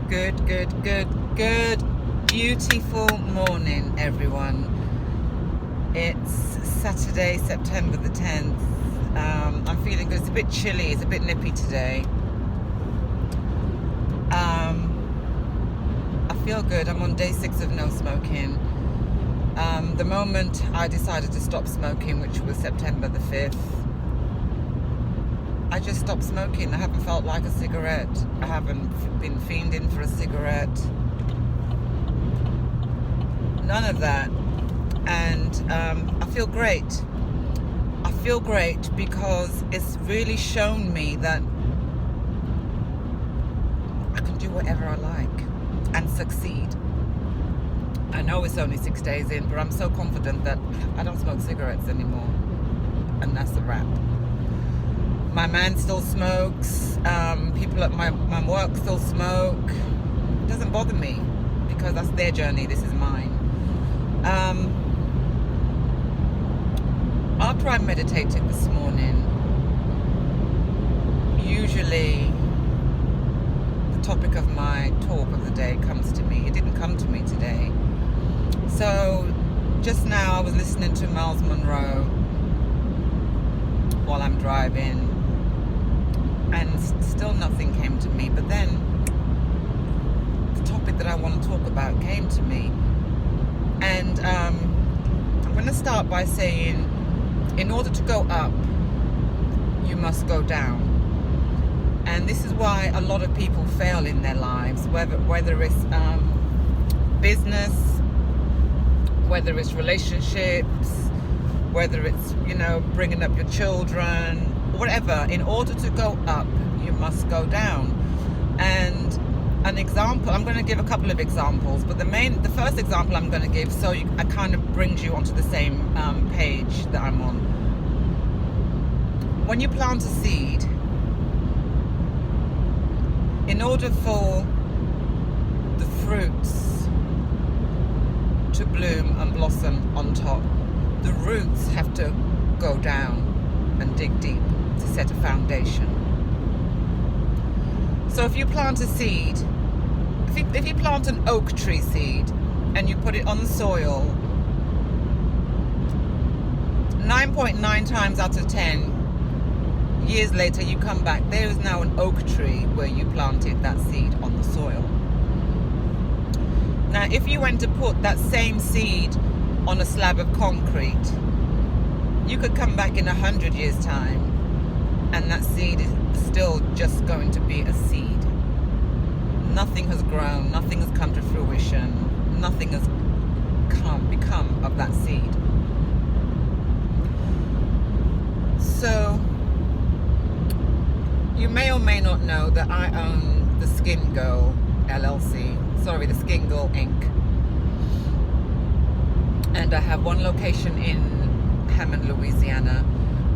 Good, beautiful morning, everyone. It's Saturday, September the 10th. I'm feeling good. It's a bit chilly, it's a bit nippy today. I feel good. I'm on day 6 of no smoking. The moment I decided to stop smoking, which was September the 5th, I just stopped smoking. I haven't felt like a cigarette. I haven't been fiending for a cigarette. None of that. And I feel great. I feel great because it's really shown me that I can do whatever I like and succeed. I know it's only 6 days in, but I'm so confident that I don't smoke cigarettes anymore. And that's a wrap. My man still smokes. People at my work still smoke. It doesn't bother me because that's their journey. This is mine. After I meditated this morning, usually the topic of my talk of the day comes to me. It didn't come to me today. So just now I was listening to Miles Monroe while I'm driving, and still nothing came to me. But then the topic that I want to talk about came to me. And I'm going to start by saying, in order to go up, you must go down. And this is why a lot of people fail in their lives, whether it's business, whether it's relationships, whether it's, bringing up your children, whatever. In order to go up, you must go down. And an example, I'm going to give a couple of examples, but the first example I'm going to give, so it kind of brings you onto the same page that I'm on. When you plant a seed, in order for the fruits to bloom and blossom on top, the roots have to go down and dig deep to set a foundation. So if you plant a seed, if you plant an oak tree seed and you put it on the soil, 9.9 times out of 10 years later you come back, there is now an oak tree where you planted that seed on the soil. Now if you went to put that same seed on a slab of concrete, you could come back in 100 years time and that seed is still just going to be a seed. Nothing has grown, nothing has come to fruition, nothing has become of that seed. So you may or may not know that I own the Skin Girl LLC, the Skin Girl Inc. And I have one location in Hammond, Louisiana,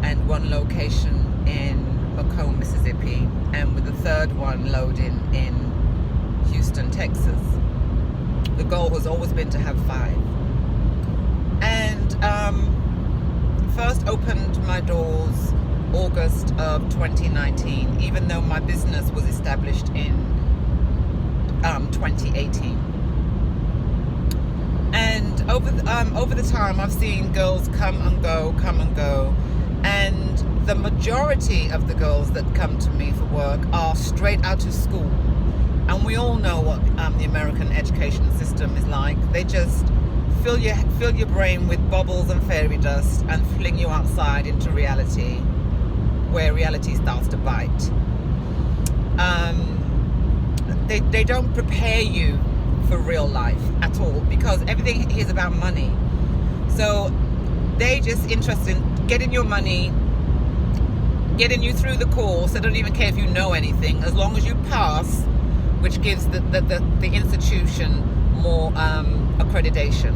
and one location in Macomb, Mississippi, and with the third one loading in Houston, Texas. The goal has always been to have 5. And first opened my doors August of 2019, even though my business was established in 2018. And over the time, I've seen girls come and go, and the majority of the girls that come to me for work are straight out of school. And we all know what the American education system is like. They just fill your brain with bubbles and fairy dust and fling you outside into reality, where reality starts to bite. They don't prepare you for real life at all, because everything is about money. So they just interested in getting your money, getting you through the course. They don't even care if you know anything, as long as you pass, which gives the institution more accreditation.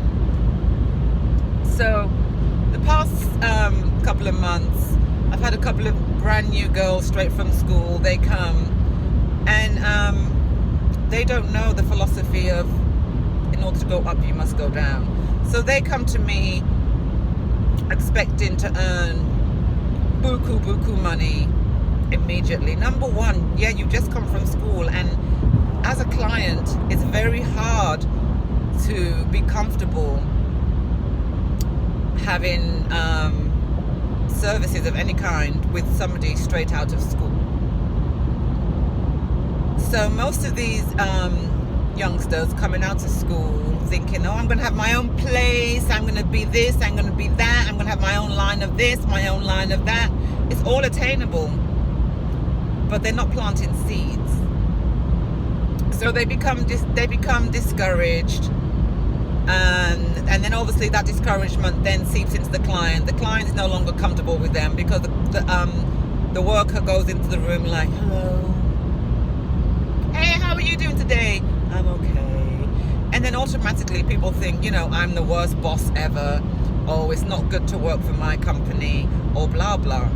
So the past couple of months, I've had a couple of brand new girls straight from school. They come and they don't know the philosophy of, in order to go up, you must go down. So they come to me expecting to earn buku money immediately. Number one, yeah, you just come from school, and as a client, it's very hard to be comfortable having services of any kind with somebody straight out of school. So most of these youngsters coming out of school thinking, oh, I'm going to have my own place, I'm going to be this, I'm going to be that, I'm going to have my own line of this, my own line of that. It's all attainable, but they're not planting seeds. So they become discouraged, and then obviously that discouragement then seeps into the client. The client is no longer comfortable with them because the worker goes into the room like, hello, hey, how are you doing today? I'm okay. And then automatically people think, I'm the worst boss ever, or it's not good to work for my company, or blah blah.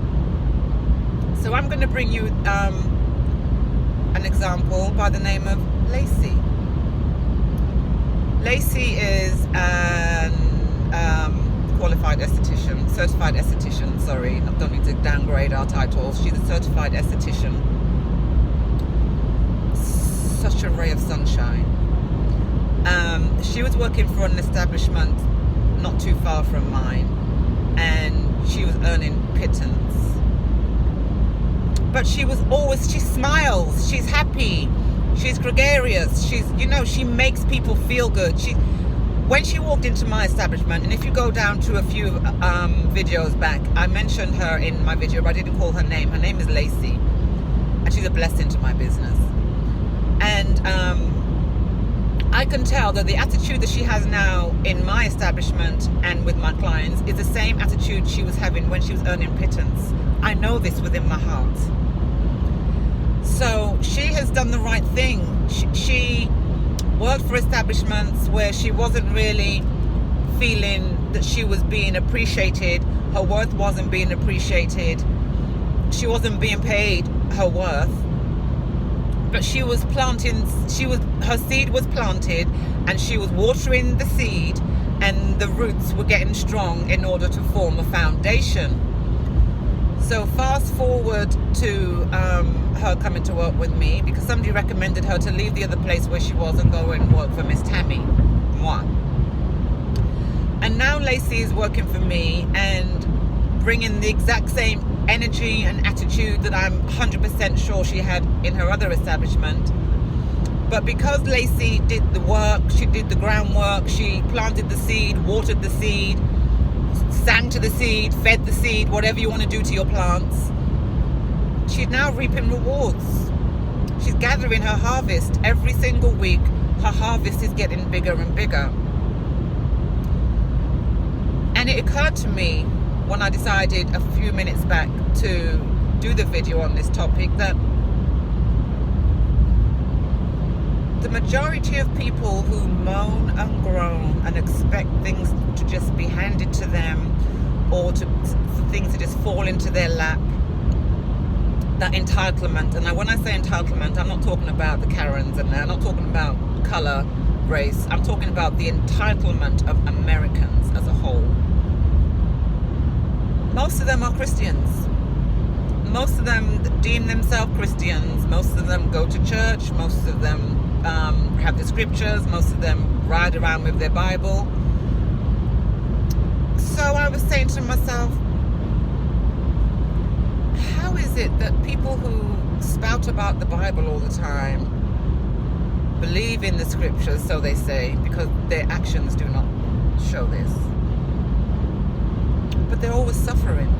So I'm going to bring you an example by the name of Lacey. Lacey is an qualified esthetician, certified esthetician, sorry, don't need to downgrade our titles. She's a certified esthetician. Such a ray of sunshine. She was working for an establishment not too far from mine, and she was earning pittance. But she smiles, she's happy, she's gregarious, she makes people feel good. When she walked into my establishment, and if you go down to a few videos back, I mentioned her in my video, but I didn't call her name. Her name is Lacey, and she's a blessing to my business. And I can tell that the attitude that she has now in my establishment and with my clients is the same attitude she was having when she was earning pittance. I know this within my heart. So she has done the right thing. She worked for establishments where she wasn't really feeling that she was being appreciated. Her worth wasn't being appreciated. She wasn't being paid her worth. But her seed was planted, and she was watering the seed, and the roots were getting strong in order to form a foundation. So fast forward to her coming to work with me because somebody recommended her to leave the other place where she was and go and work for Miss Tammy. Moi. And now Lacey is working for me and bringing the exact same energy and attitude that I'm 100% sure she had in her other establishment. But because Lacey did the work, she did the groundwork, she planted the seed, watered the seed, sang to the seed, fed the seed, whatever you want to do to your plants, she's now reaping rewards. She's gathering her harvest every single week. Her harvest is getting bigger and bigger. And it occurred to me when I decided a few minutes back to do the video on this topic that the majority of people who moan and groan and expect things to just be handed to them, or for things to just fall into their lap, that entitlement. And when I say entitlement, I'm not talking about the Karens, and I'm not talking about color, race. I'm talking about the entitlement of Americans as a whole. Most of them are Christians. Most of them deem themselves Christians. Most of them go to church. Most of them have the scriptures. Most of them ride around with their Bible. So I was saying to myself, how is it that people who spout about the Bible all the time believe in the scriptures, so they say, because their actions do not show this, but they're always suffering?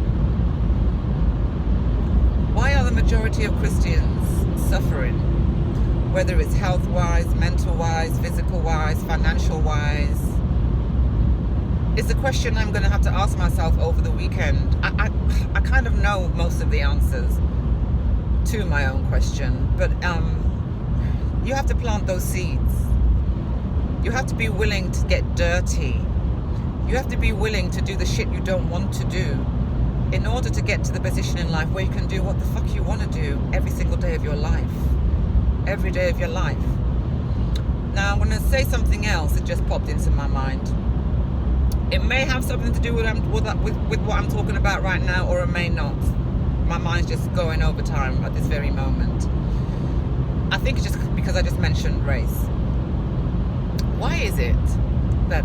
Why are the majority of Christians suffering? Whether it's health-wise, mental-wise, physical-wise, financial-wise, is the question I'm going to have to ask myself over the weekend. I kind of know most of the answers to my own question, but you have to plant those seeds. You have to be willing to get dirty. You have to be willing to do the shit you don't want to do in order to get to the position in life where you can do what the fuck you want to do every single day of your life. Every day of your life. Now I'm going to say something else that just popped into my mind. It may have something to do with what I'm talking about right now, or it may not. My mind's just going overtime at this very moment. I think it's just because I just mentioned race. Why is it that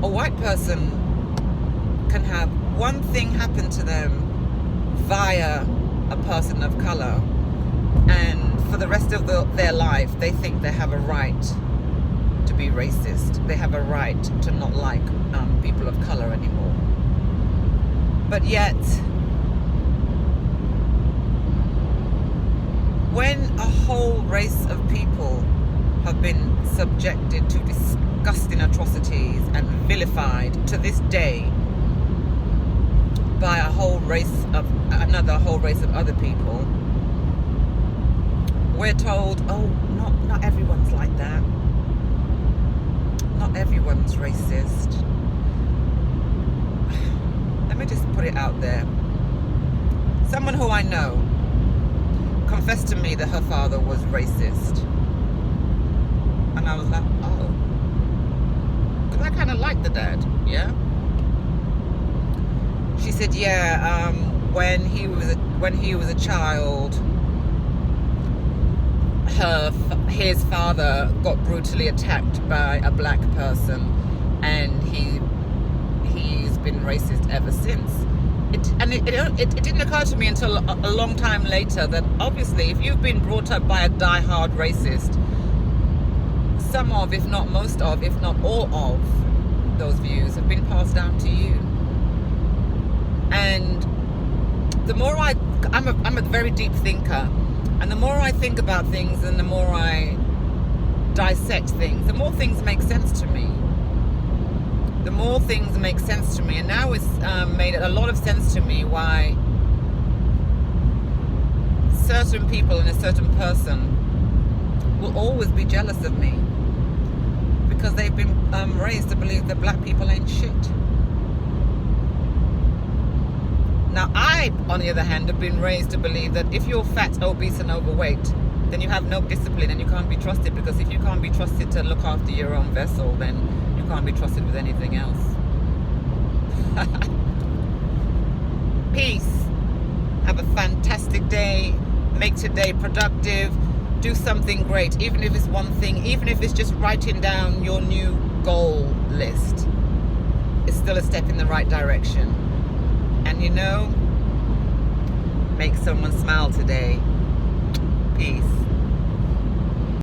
a white person can have one thing happen to them via a person of color, and for the rest of their life they think they have a right to be racist, they have a right to not like people of color anymore? But yet, when a whole race of people have been subjected to disgusting atrocities and vilified to this day by another whole race of other people, we're told, oh, not everyone's like that. Not everyone's racist. Let me just put it out there. Someone who I know confessed to me that her father was racist. And I was like, oh. Because I kind of liked the dad, yeah? She said, yeah, when he was a child, his father got brutally attacked by a black person, and he's been racist ever since. It didn't occur to me until a long time later that obviously if you've been brought up by a die-hard racist, some of, if not most of, if not all of those views have been passed down to you. And the more I'm a very deep thinker, and the more I think about things and the more I dissect things, the more things make sense to me. The more things make sense to me, and now it's made a lot of sense to me why certain people and a certain person will always be jealous of me, because they've been raised to believe that black people ain't shit. Now I, on the other hand, have been raised to believe that if you're fat, obese and overweight, then you have no discipline and you can't be trusted, because if you can't be trusted to look after your own vessel, then you can't be trusted with anything else. Peace. Have a fantastic day. Make today productive. Do something great, even if it's one thing, even if it's just writing down your new goal list. It's still a step in the right direction. And make someone smile today. Peace.